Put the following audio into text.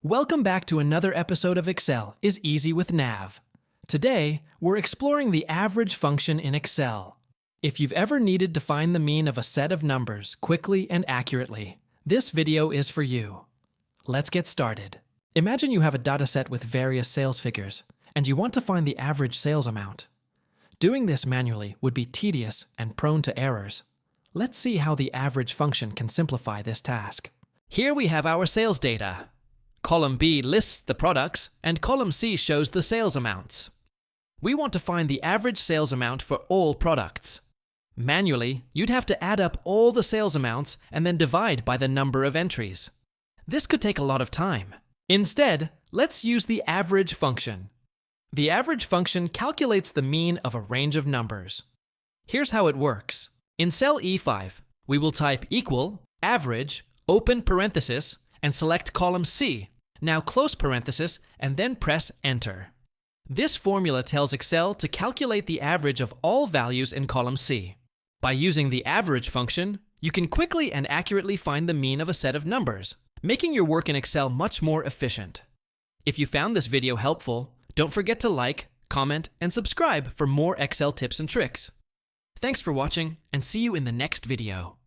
Welcome back to another episode of Excel is Easy with Nav. Today, we're exploring the average function in Excel. If you've ever needed to find the mean of a set of numbers quickly and accurately, this video is for you. Let's get started. Imagine you have a dataset with various sales figures, and you want to find the average sales amount. Doing this manually would be tedious and prone to errors. Let's see how the average function can simplify this task. Here we have our sales data. Column B lists the products, and column C shows the sales amounts. We want to find the average sales amount for all products. Manually, you'd have to add up all the sales amounts and then divide by the number of entries. This could take a lot of time. Instead, let's use the average function. The average function calculates the mean of a range of numbers. Here's how it works. In cell E5, we will type equal, average, open parenthesis, and select column C, now close parenthesis, and then press Enter. This formula tells Excel to calculate the average of all values in column C. By using the average function, you can quickly and accurately find the mean of a set of numbers, making your work in Excel much more efficient. If you found this video helpful, don't forget to like, comment, and subscribe for more Excel tips and tricks. Thanks for watching, and see you in the next video.